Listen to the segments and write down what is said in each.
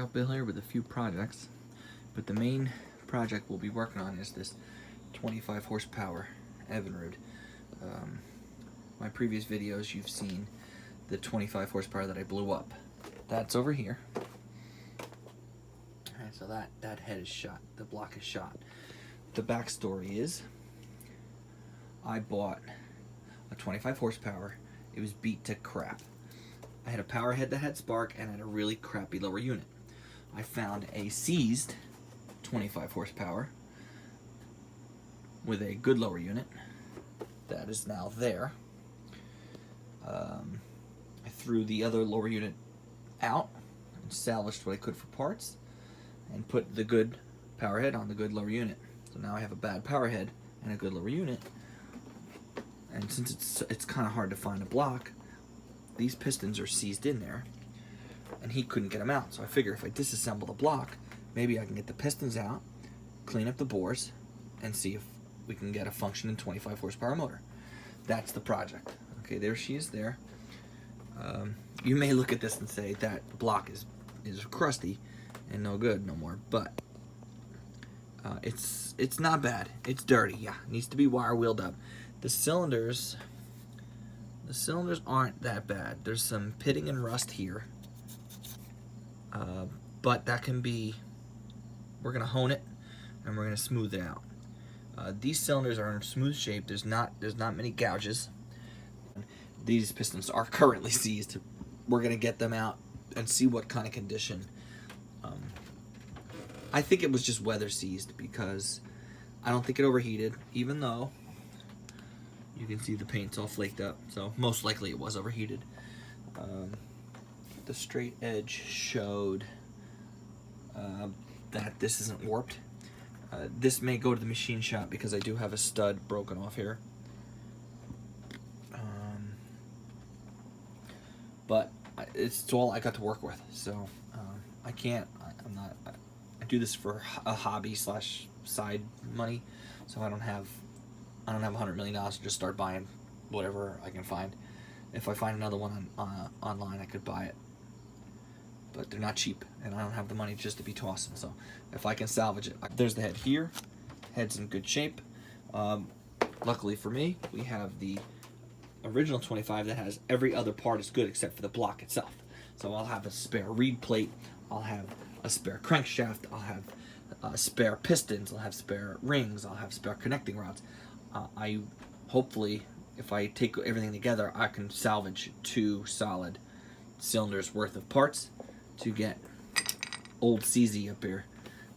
workout bill here with a few projects, but the main project we'll be working on is this 25 horsepower Evinrude. My previous videos you've seen the 25 horsepower that I blew up. That's over here. Alright, so that head is shot, the block is shot. The backstory is I bought a 25 horsepower. It was beat to crap. I had a power head that had spark and I had a really crappy lower unit. I found a seized 25 horsepower with a good lower unit that is now there. I threw the other lower unit out and salvaged what I could for parts and put the good power head on the good lower unit. So now I have a bad power head and a good lower unit. And since it's kind of hard to find a block, these pistons are seized in there, and he couldn't get them out. So I figure if I disassemble the block, maybe I can get the pistons out, clean up the bores, and see if we can get a functioning 25 horsepower motor. That's the project. Okay, there she is there. You may look at this and say that block is crusty and no good no more, but it's not bad. It's dirty, yeah. It needs to be wire wheeled up. The cylinders aren't that bad. There's some pitting and rust here, but that can be, we're gonna hone it and we're gonna smooth it out. These cylinders are in smooth shape. There's not many gouges. These pistons are currently seized. We're gonna get them out and see what kind of condition. I think it was just weather seized because I don't think it overheated, even though you can see the paint's all flaked up, so most likely it was overheated. The straight edge showed that this isn't warped. This may go to the machine shop because I do have a stud broken off here. But it's all I got to work with, so I can't. I do this for a hobby slash side money, so I don't have $100 million to just start buying whatever I can find. If I find another one online, I could buy it, but they're not cheap, and I don't have the money just to be tossing. So if I can salvage it, there's the head here. Head's in good shape. Luckily for me, we have the original 25 that has every other part is good except for the block itself. So I'll have a spare reed plate. I'll have a spare crankshaft. I'll have spare pistons. I'll have spare rings. I'll have spare connecting rods. I hopefully, if I take everything together, I can salvage 2 solid cylinders worth of parts to get old CZ up here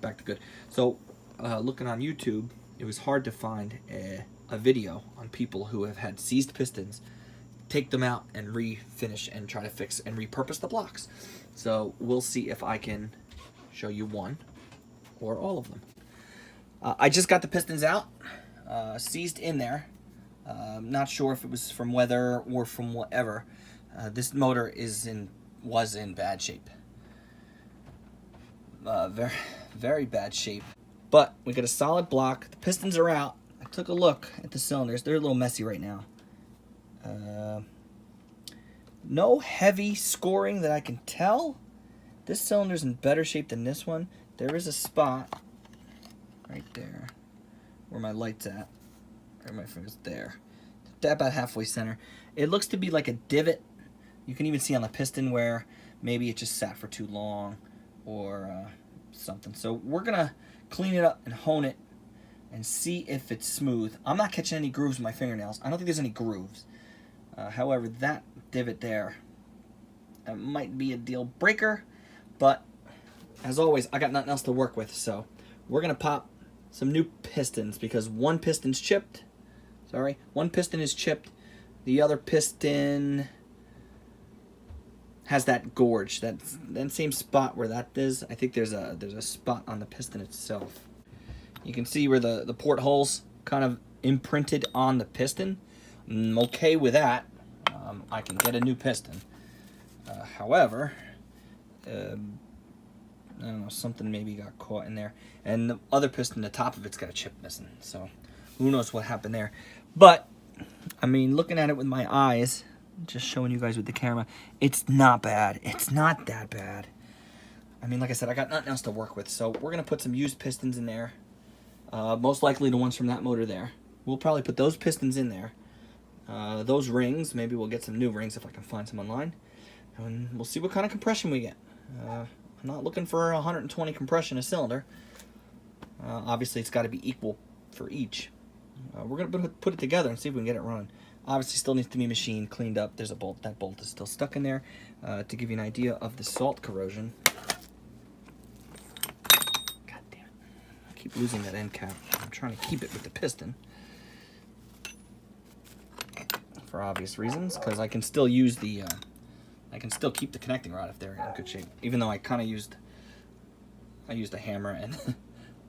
back to good. So looking on YouTube, it was hard to find a video on people who have had seized pistons, take them out and refinish and try to fix and repurpose the blocks. So we'll see if I can show you one or all of them. I just got the pistons out, seized in there. Not sure if it was from weather or from whatever. This motor was in bad shape. Very, very bad shape. But we got a solid block. The pistons are out. I took a look at the cylinders. They're a little messy right now. No heavy scoring that I can tell. This cylinder's in better shape than this one. There is a spot right there where my light's at. Where my finger's there. About halfway center. It looks to be like a divot. You can even see on the piston where maybe it just sat for too long or something. So we're gonna clean it up and hone it and see if it's smooth. I'm not catching any grooves with my fingernails. I don't think there's any grooves. However, that divot there, that might be a deal breaker, but as always, I got nothing else to work with, so we're gonna pop some new pistons because one piston's chipped. Sorry, one piston is chipped. The other piston has that gorge, that same spot where that is. I think there's a spot on the piston itself. You can see where the portholes kind of imprinted on the piston. I'm okay with that. I can get a new piston. However, I don't know, something maybe got caught in there. And the other piston, the top of it's got a chip missing. So who knows what happened there. But, I mean, looking at it with my eyes, just showing you guys with the camera, it's not bad. It's not that bad. I mean, like I said, I got nothing else to work with, so we're going to put some used pistons in there. Most likely the ones from that motor there. We'll probably put those pistons in there. Those rings, maybe we'll get some new rings if I can find some online. And we'll see what kind of compression we get. I'm not looking for 120 compression a cylinder. Obviously, it's got to be equal for each. We're going to put it together and see if we can get it running. Obviously, still needs to be machined, cleaned up. There's a bolt. That bolt is still stuck in there. To give you an idea of the salt corrosion. God damn it. I keep losing that end cap. I'm trying to keep it with the piston. For obvious reasons, because I can still use the... I can still keep the connecting rod if they're in good shape. Even though I kind of used... I used a hammer and a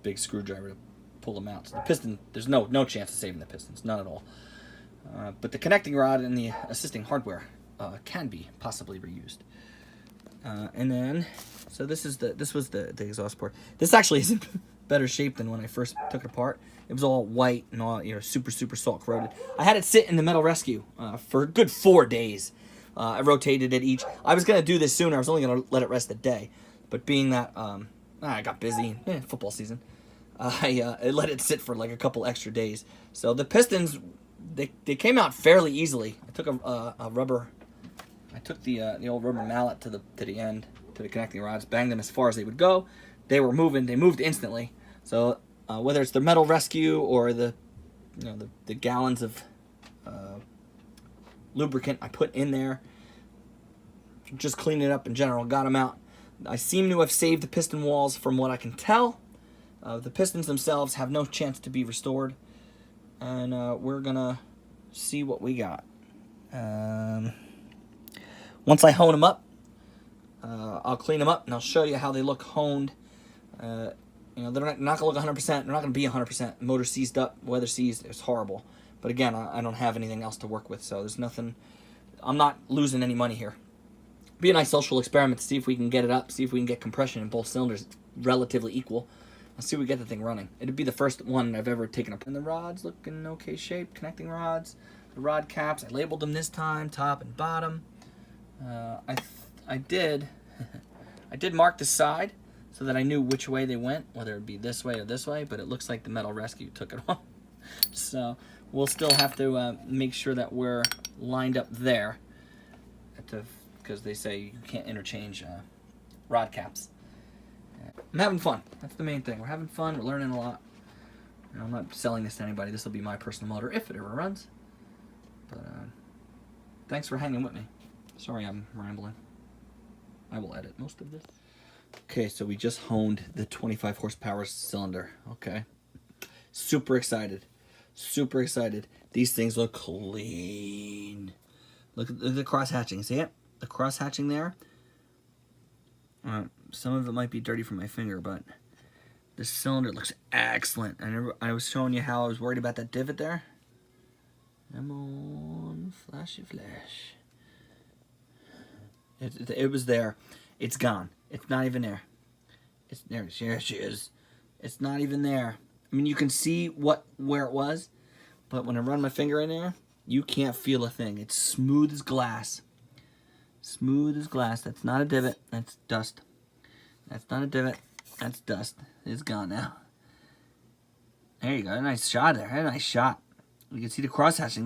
big screwdriver to pull them out. So the piston, there's no chance of saving the pistons. None at all. But the connecting rod and the assisting hardware can be possibly reused. And then, so this was the exhaust port. This actually is in better shape than when I first took it apart. It was all white and all, super salt corroded. I had it sit in the metal rescue for a good 4 days. I rotated it each. I was gonna do this sooner. I was only gonna let it rest a day, but being that I got busy, football season, I let it sit for like a couple extra days. So the pistons, they came out fairly easily. I took a rubber. I took the old rubber mallet to the end, to the connecting rods, banged them as far as they would go. They were moving. They moved instantly. So whether it's the metal rescue or the gallons of lubricant I put in there, just cleaned it up in general, got them out. I seem to have saved the piston walls from what I can tell. The pistons themselves have no chance to be restored, and we're gonna see what we got. Once I hone them up, I'll clean them up and I'll show you how they look honed. They're not gonna look 100%. They're not gonna be 100%. Motor seized up, weather seized. It's horrible. But again, I don't have anything else to work with, so there's nothing. I'm not losing any money here. Be a nice social experiment to see if we can get it up, see if we can get compression in both cylinders relatively equal. Let's see if we get the thing running. It'd be the first one I've ever taken up. And the rods look in okay shape, connecting rods, the rod caps. I labeled them this time, top and bottom. I did mark the side so that I knew which way they went, whether it be this way or this way, but it looks like the metal rescue took it off. So we'll still have to make sure that we're lined up there, because they say you can't interchange rod caps. I'm having fun. That's the main thing. We're having fun. We're learning a lot. I'm not selling this to anybody. This will be my personal motor if it ever runs. But thanks for hanging with me. Sorry I'm rambling. I will edit most of this. Okay, so we just honed the 25 horsepower cylinder. Okay. Super excited. Super excited. These things look clean. Look at the cross hatching. See it? The cross hatching there. Some of it might be dirty from my finger, but the cylinder looks excellent. I was showing you how I was worried about that divot there. Come on, flashy flash. It was there. It's gone. It's not even there. It's there. Here she is. It's not even there. I mean, you can see where it was, but when I run my finger in there, you can't feel a thing. It's smooth as glass. Smooth as glass. That's not a divot. That's dust. That's not a divot. That's dust. It's gone now. There you go. A nice shot there. A nice shot. You can see the cross hatching.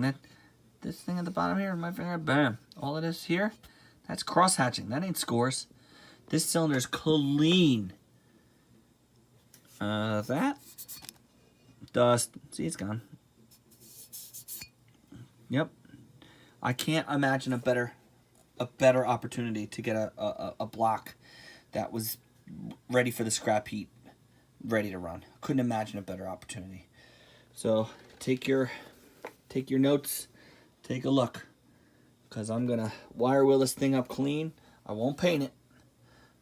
This thing at the bottom here, my finger, bam. All it is here, that's cross hatching. That ain't scores. This cylinder is clean. That dust. See, it's gone. Yep. I can't imagine a better opportunity to get a block that was ready for the scrap heat, ready to run. Couldn't imagine a better opportunity. So take your notes, take a look, because I'm gonna wire wheel this thing up clean. I won't paint it,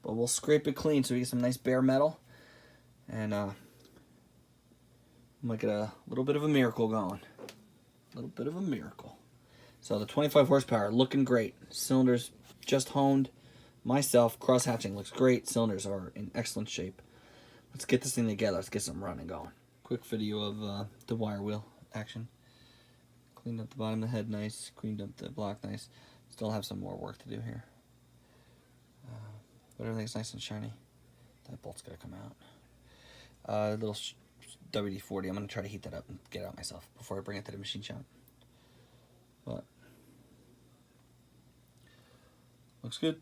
but we'll scrape it clean so we get some nice bare metal, and might get a little bit of a miracle going. A little bit of a miracle. So the 25 horsepower looking great. Cylinders just honed. Myself, cross hatching looks great. Cylinders are in excellent shape. Let's get this thing together. Let's get some running going. Quick video of the wire wheel action. Cleaned up the bottom of the head nice. Cleaned up the block nice. Still have some more work to do here. But everything's nice and shiny. That bolt's got to come out. Little WD-40. I'm going to try to heat that up and get it out myself before I bring it to the machine shop. But looks good.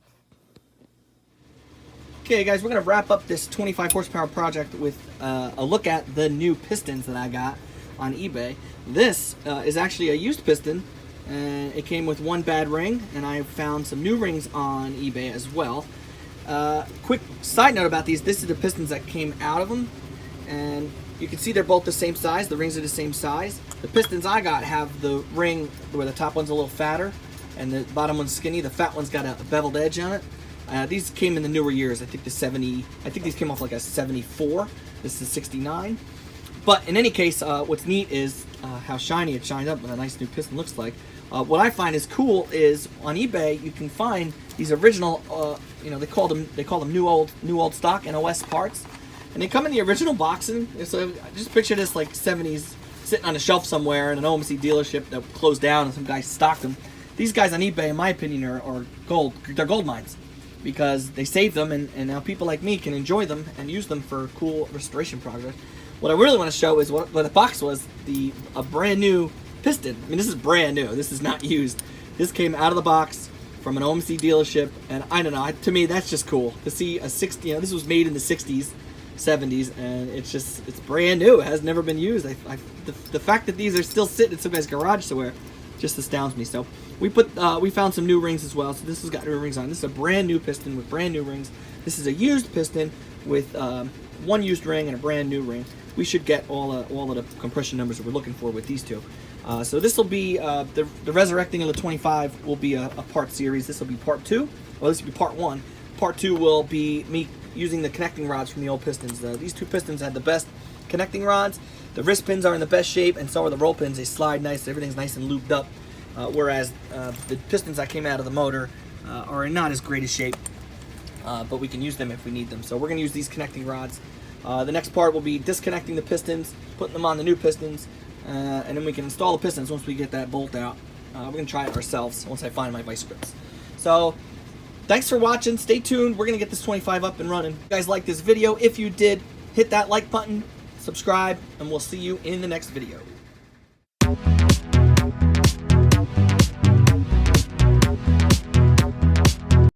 Okay, guys, we're going to wrap up this 25 horsepower project with a look at the new pistons that I got on eBay. This is actually a used piston, and it came with one bad ring, and I found some new rings on eBay as well. Quick side note about these, this is the pistons that came out of them, and you can see they're both the same size. The rings are the same size. The pistons I got have the ring where the top one's a little fatter and the bottom one's skinny. The fat one's got a beveled edge on it. These came in the newer years. I think these came off like a 74. This is 69. But in any case, what's neat is how shiny it shined up, and a nice new piston looks like. What I find is cool is on eBay you can find these original, they call them new old stock NOS parts, and they come in the original boxing. So just picture this like 70s sitting on a shelf somewhere in an OMC dealership that closed down and some guy stocked them. These guys on eBay, in my opinion, are gold. They're gold mines, because they save them, and now people like me can enjoy them and use them for cool restoration projects. What I really want to show is what the box was, a brand new piston. I mean, this is brand new. This is not used. This came out of the box from an OMC dealership, and I don't know, to me that's just cool to see a 60. This was made in the 60s, 70s, and it's brand new. It has never been used. The fact that these are still sitting in some guy's garage somewhere just astounds me. So we found some new rings as well. So this has got new rings on. This is a brand new piston with brand new rings. This is a used piston with one used ring and a brand new ring. We should get all of the compression numbers that we're looking for with these two. So this will be the resurrecting of the 25 will be a part series. This will be part 2. Well, this will be part 1. Part 2 will be me using the connecting rods from the old pistons. These two pistons had the best connecting rods. The wrist pins are in the best shape, and so are the roll pins. They slide nice. Everything's nice and looped up. Whereas the pistons that came out of the motor are in not as great a shape, but we can use them if we need them. So we're going to use these connecting rods. The next part will be disconnecting the pistons, putting them on the new pistons, and then we can install the pistons once we get that bolt out. We're going to try it ourselves once I find my vice grips. So thanks for watching. Stay tuned. We're going to get this 25 up and running. If you guys like this video, if you did, hit that like button, subscribe, and we'll see you in the next video.